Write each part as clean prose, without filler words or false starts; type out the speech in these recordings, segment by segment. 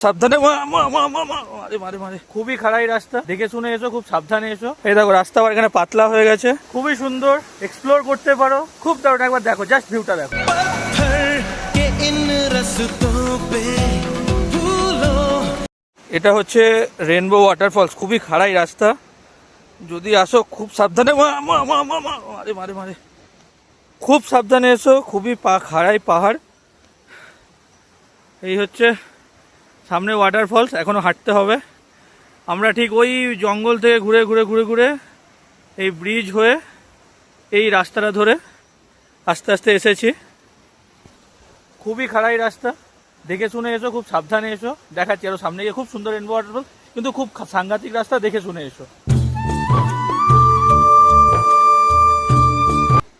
সাবধানে মারে মারে মারে খুবই খাড়াই রাস্তা, দেখে শুনে এসো, খুব সাবধানে এসো। এই দেখো রাস্তা আবার এখানে পাতলা হয়ে গেছে, খুবই সুন্দর, এক্সপ্লোর করতে পারো, খুব দারুণ। একবার দেখো, জাস্ট ভিউটা দেখো। এটা হচ্ছে রেনবো ওয়াটারফলস, খুবই খাড়াই রাস্তা, যদি আসো খুব সাবধানে মারে মারে মারে খুব সাবধানে এসো, খুবই খাড়াই পাহাড়। এই হচ্ছে সামনে ওয়াটারফলস, এখনো হাঁটতে হবে। আমরা ঠিক ওই জঙ্গল থেকে ঘুরে ঘুরে ঘুরে ঘুরে এই ব্রিজ হয়ে এই রাস্তাটা ধরে আস্তে আস্তে এসেছি। খুবই খাড়াই রাস্তা, দেখে শুনে এসো, খুব সাবধানে এসো। দেখাচ্ছি আরো সামনে গিয়ে, খুব সুন্দর রেনবো ওয়াটারফলস, কিন্তু খুব সাংঘাতিক রাস্তা, দেখে শুনে এসো।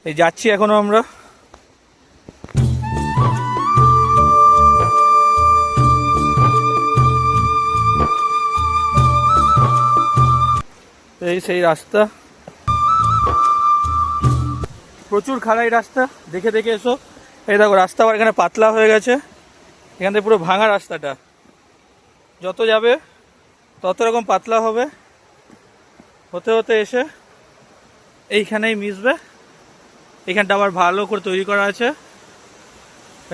এই যাচ্ছি এখনো আমরা। এই সেই রাস্তা, প্রচুর খাড়াই রাস্তা, দেখে দেখে এসো। এই দেখো রাস্তা আবার এখানে পাতলা হয়ে গেছে, এখান থেকে পুরো ভাঙা রাস্তাটা, যত যাবে তত রকম পাতলা হবে, হতে হতে এসে এইখানেই মিশবে। এইখানটা আবার ভালো করে তৈরি করা আছে।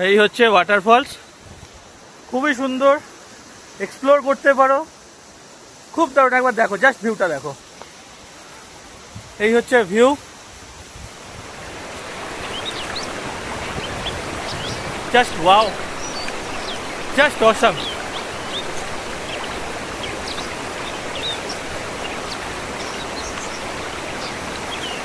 এই হচ্ছে ওয়াটারফলস, খুবই সুন্দর, এক্সপ্লোর করতে পারো, খুব দারুণ। একবার দেখো, জাস্ট ভিউটা দেখো। এই হচ্ছে view, just wow, just awesome.